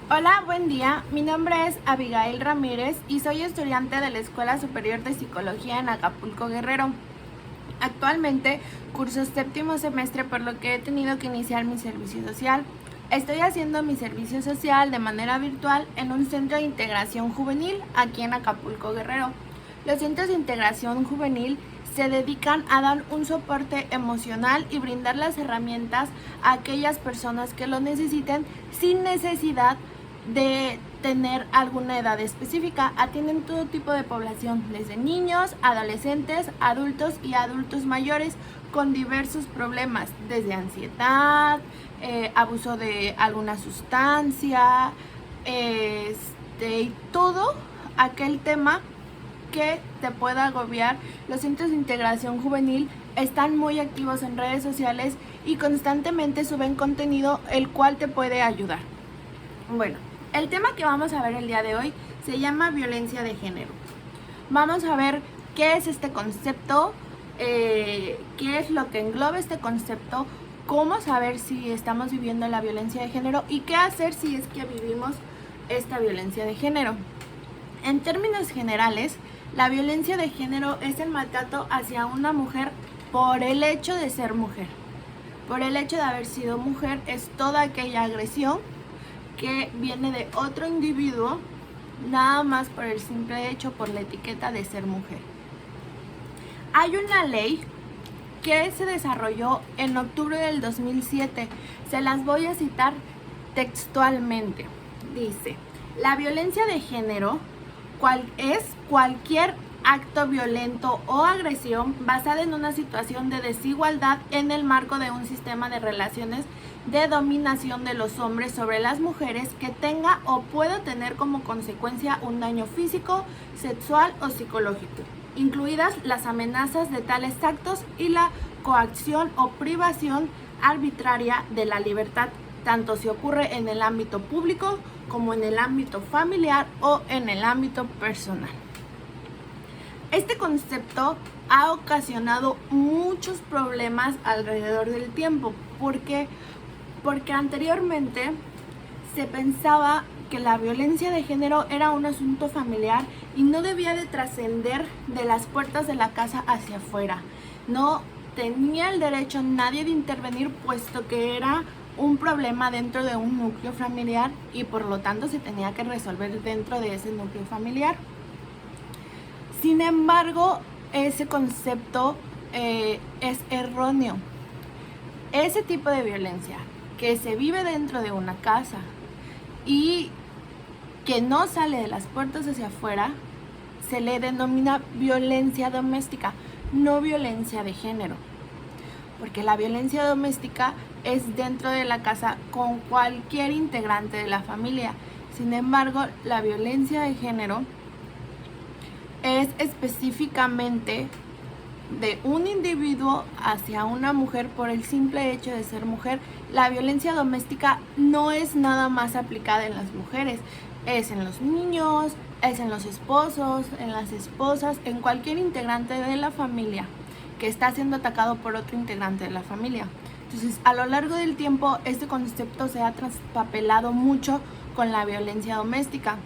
Hola, buen día. Mi nombre es Abigail Ramírez y soy estudiante de la Escuela Superior de Psicología en Acapulco, Guerrero. Actualmente curso séptimo semestre, por lo que he tenido que iniciar mi servicio social. Estoy haciendo mi servicio social de manera virtual en un centro de integración juvenil aquí en Acapulco, Guerrero. Los centros de integración juvenil se dedican a dar un soporte emocional y brindar las herramientas a aquellas personas que lo necesiten sin necesidad de tener alguna edad específica. Atienden todo tipo de población, desde niños, adolescentes, adultos y adultos mayores con diversos problemas, desde ansiedad, abuso de alguna sustancia, y todo aquel tema que te pueda agobiar. Los centros de integración juvenil están muy activos en redes sociales y constantemente suben contenido el cual te puede ayudar. Bueno, el tema que vamos a ver el día de hoy se llama violencia de género. Vamos a ver qué es este concepto, qué es lo que engloba este concepto, cómo saber si estamos viviendo la violencia de género y qué hacer si es que vivimos esta violencia de género. En términos generales, la violencia de género es el maltrato hacia una mujer por el hecho de ser mujer. Por el hecho de haber sido mujer es toda aquella agresión que viene de otro individuo, nada más por el simple hecho, por la etiqueta de ser mujer. Hay una ley que se desarrolló en octubre del 2007. Se las voy a citar textualmente. Dice: la violencia de género es cualquier acto violento o agresión basada en una situación de desigualdad en el marco de un sistema de relaciones de dominación de los hombres sobre las mujeres que tenga o pueda tener como consecuencia un daño físico, sexual o psicológico, incluidas las amenazas de tales actos y la coacción o privación arbitraria de la libertad, tanto si ocurre en el ámbito público como en el ámbito familiar o en el ámbito personal. Este concepto ha ocasionado muchos problemas alrededor del tiempo. ¿Por qué? Porque anteriormente se pensaba que la violencia de género era un asunto familiar y no debía de trascender de las puertas de la casa hacia afuera. No tenía el derecho nadie de intervenir, puesto que era un problema dentro de un núcleo familiar y por lo tanto se tenía que resolver dentro de ese núcleo familiar. Sin embargo, ese concepto es erróneo. Ese tipo de violencia que se vive dentro de una casa y que no sale de las puertas hacia afuera, se le denomina violencia doméstica, no violencia de género. Porque la violencia doméstica es dentro de la casa con cualquier integrante de la familia. Sin embargo, la violencia de género es específicamente de un individuo hacia una mujer por el simple hecho de ser mujer. La violencia doméstica no es nada más aplicada en las mujeres, es en los niños, es en los esposos, en las esposas, en cualquier integrante de la familia que está siendo atacado por otro integrante de la familia. Entonces, a lo largo del tiempo, este concepto se ha traspapelado mucho con la violencia doméstica.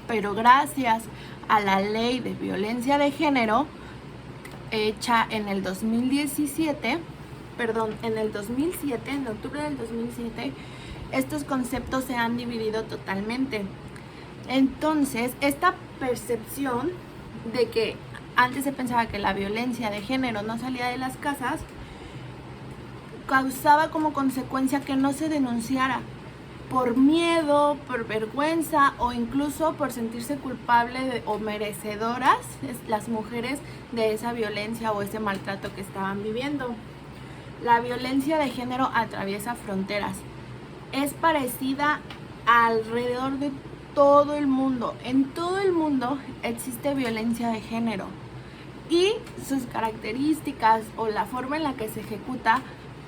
Pero gracias a la ley de violencia de género, hecha en el 2007, en octubre del 2007, estos conceptos se han dividido totalmente. Entonces, esta percepción de que antes se pensaba que la violencia de género no salía de las casas, causaba como consecuencia que no se denunciara por miedo, por vergüenza o incluso por sentirse culpable o merecedoras las mujeres de esa violencia o ese maltrato que estaban viviendo. La violencia de género atraviesa fronteras. Es parecida alrededor de todo el mundo. En todo el mundo existe violencia de género y sus características o la forma en la que se ejecuta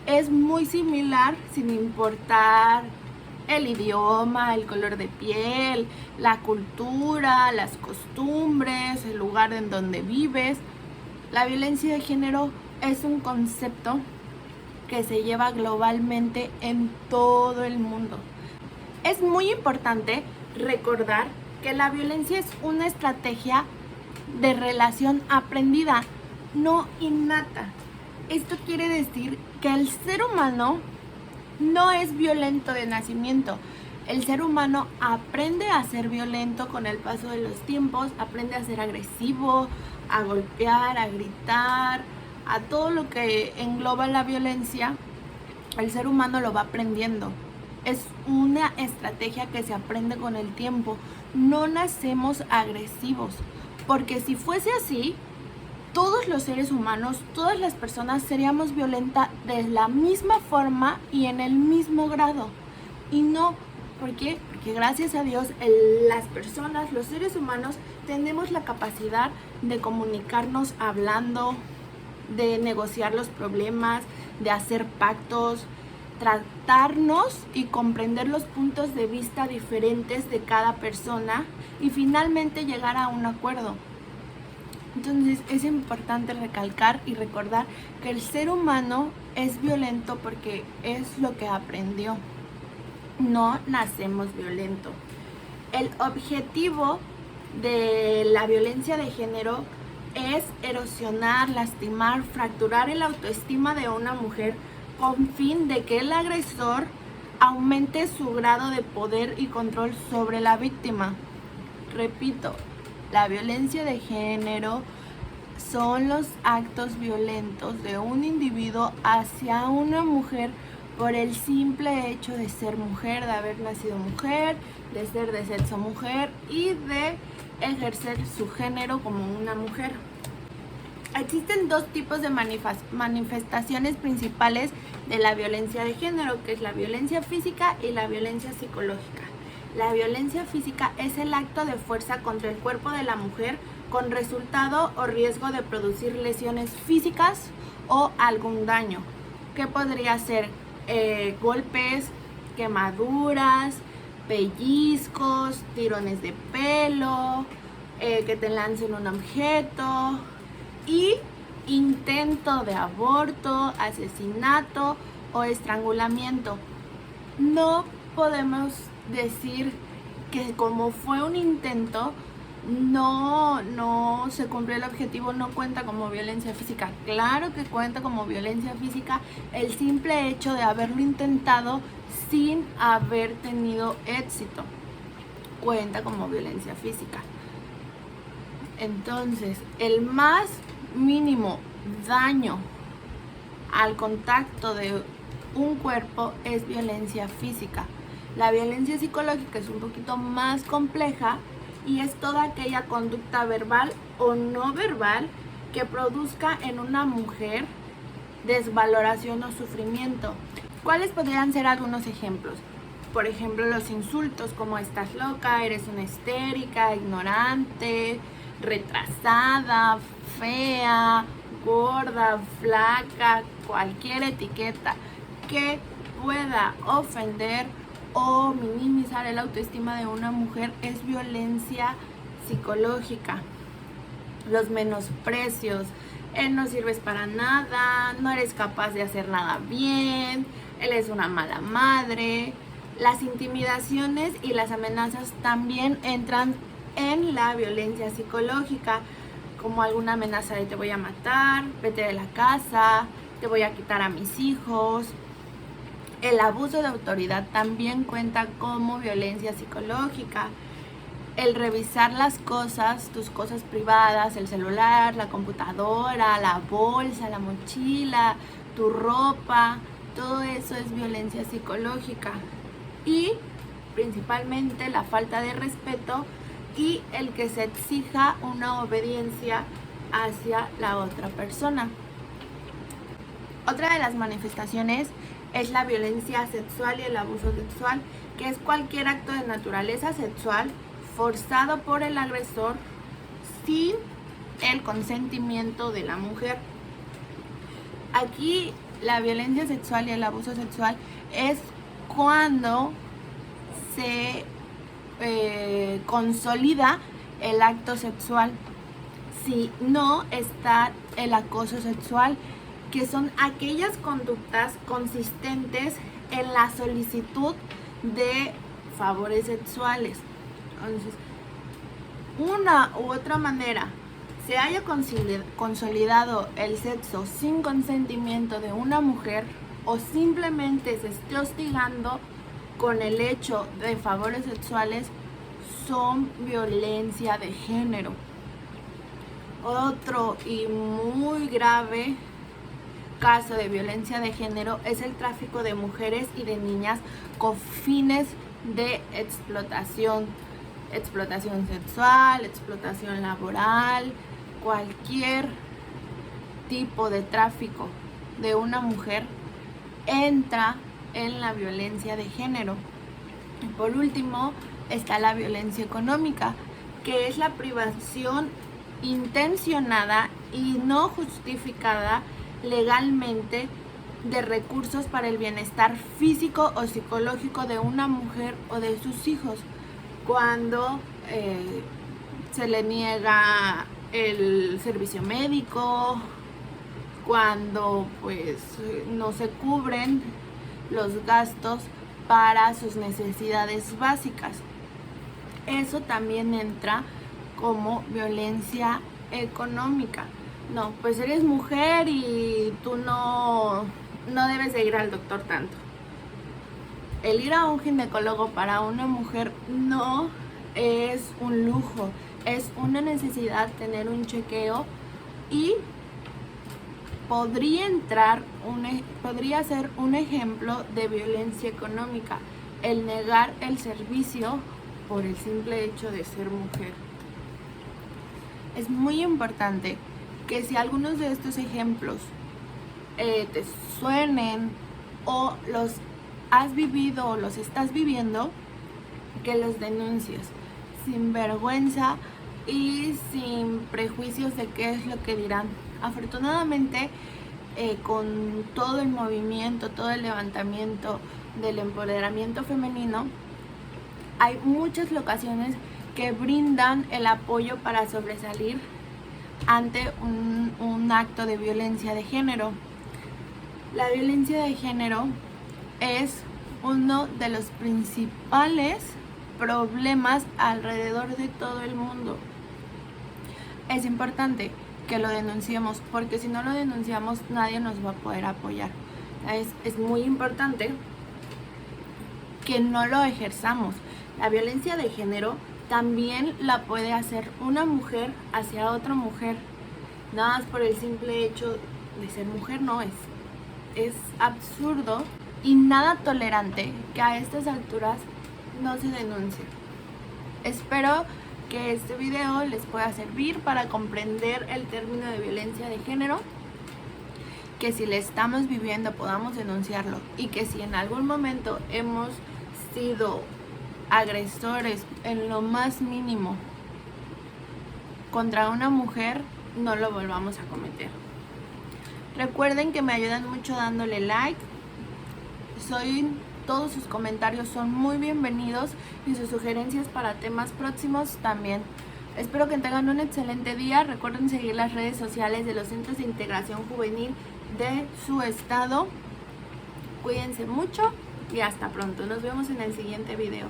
es muy similar, sin importar el idioma, el color de piel, la cultura, las costumbres, el lugar en donde vives. La violencia de género es un concepto que se lleva globalmente en todo el mundo. Es muy importante recordar que la violencia es una estrategia de relación aprendida, no innata. Esto quiere decir que el ser humano no es violento de nacimiento. El ser humano aprende a ser violento con el paso de los tiempos, aprende a ser agresivo, a golpear, a gritar, a todo lo que engloba la violencia. El ser humano lo va aprendiendo. Es una estrategia que se aprende con el tiempo. No nacemos agresivos, porque si fuese así, todos los seres humanos, todas las personas seríamos violentas de la misma forma y en el mismo grado. Y no, ¿por qué? Porque gracias a Dios las personas, los seres humanos, tenemos la capacidad de comunicarnos hablando, de negociar los problemas, de hacer pactos, tratarnos y comprender los puntos de vista diferentes de cada persona y finalmente llegar a un acuerdo. Entonces es importante recalcar y recordar que el ser humano es violento porque es lo que aprendió. No nacemos violentos. El objetivo de la violencia de género es erosionar, lastimar, fracturar el autoestima de una mujer con fin de que el agresor aumente su grado de poder y control sobre la víctima. Repito, la violencia de género son los actos violentos de un individuo hacia una mujer por el simple hecho de ser mujer, de haber nacido mujer, de ser de sexo mujer y de ejercer su género como una mujer. Existen dos tipos de manifestaciones principales de la violencia de género, que es la violencia física y la violencia psicológica. La violencia física es el acto de fuerza contra el cuerpo de la mujer con resultado o riesgo de producir lesiones físicas o algún daño, que podría ser golpes, quemaduras, pellizcos, tirones de pelo, que te lancen un objeto y intento de aborto, asesinato o estrangulamiento. No podemos decir que como fue un intento no se cumplió el objetivo, no cuenta como violencia física. Claro que cuenta como violencia física el simple hecho de haberlo intentado sin haber tenido éxito. Cuenta como violencia física. Entonces, el más mínimo daño al contacto de un cuerpo es violencia física. La violencia psicológica es un poquito más compleja y es toda aquella conducta verbal o no verbal que produzca en una mujer desvaloración o sufrimiento. ¿Cuáles podrían ser algunos ejemplos? Por ejemplo, los insultos como estás loca, eres una histérica, ignorante, retrasada, fea, gorda, flaca, cualquier etiqueta que pueda ofender o minimizar el autoestima de una mujer es violencia psicológica. Los menosprecios, no sirves para nada, no eres capaz de hacer nada bien, él es una mala madre. Las intimidaciones y las amenazas también entran en la violencia psicológica, como alguna amenaza de te voy a matar, vete de la casa, te voy a quitar a mis hijos. El abuso de autoridad también cuenta como violencia psicológica. El revisar las cosas, tus cosas privadas, el celular, la computadora, la bolsa, la mochila, tu ropa, todo eso es violencia psicológica. Y principalmente la falta de respeto y el que se exija una obediencia hacia la otra persona. Otra de las manifestaciones es la violencia sexual y el abuso sexual, que es cualquier acto de naturaleza sexual forzado por el agresor sin el consentimiento de la mujer. Aquí la violencia sexual y el abuso sexual es cuando se consolida el acto sexual. Si no está el acoso sexual, que son aquellas conductas consistentes en la solicitud de favores sexuales. Entonces, una u otra manera se haya consolidado el sexo sin consentimiento de una mujer, o simplemente se esté hostigando con el hecho de favores sexuales, son violencia de género. Otro y muy grave caso de violencia de género es el tráfico de mujeres y de niñas con fines de explotación sexual, explotación laboral. Cualquier tipo de tráfico de una mujer entra en la violencia de género. Y por último está la violencia económica, que es la privación intencionada y no justificada legalmente de recursos para el bienestar físico o psicológico de una mujer o de sus hijos, cuando se le niega el servicio médico, cuando pues no se cubren los gastos para sus necesidades básicas. Eso también entra como violencia económica. No, pues eres mujer y tú no debes de ir al doctor tanto. El ir a un ginecólogo para una mujer no es un lujo, es una necesidad tener un chequeo, y podría ser un ejemplo de violencia económica el negar el servicio por el simple hecho de ser mujer. Es muy importante que si algunos de estos ejemplos te suenen o los has vivido o los estás viviendo, que los denuncies sin vergüenza y sin prejuicios de qué es lo que dirán. Afortunadamente, con todo el movimiento, todo el levantamiento del empoderamiento femenino, hay muchas locaciones que brindan el apoyo para sobresalir ante un acto de violencia de género. La violencia de género es uno de los principales problemas alrededor de todo el mundo. Es importante que lo denunciemos, porque si no lo denunciamos nadie nos va a poder apoyar. Es muy importante que no lo ejerzamos. La violencia de género también la puede hacer una mujer hacia otra mujer, nada más por el simple hecho de ser mujer. No es absurdo y nada tolerante que a estas alturas no se denuncie. Espero que este video les pueda servir para comprender el término de violencia de género, que si le estamos viviendo podamos denunciarlo, y que si en algún momento hemos sido agresores en lo más mínimo contra una mujer, no lo volvamos a cometer. Recuerden que me ayudan mucho dándole like. Todos sus comentarios son muy bienvenidos, y sus sugerencias para temas próximos también. Espero que tengan un excelente día. Recuerden seguir las redes sociales de los Centros de Integración Juvenil de su estado. Cuídense mucho y hasta pronto. Nos vemos en el siguiente video.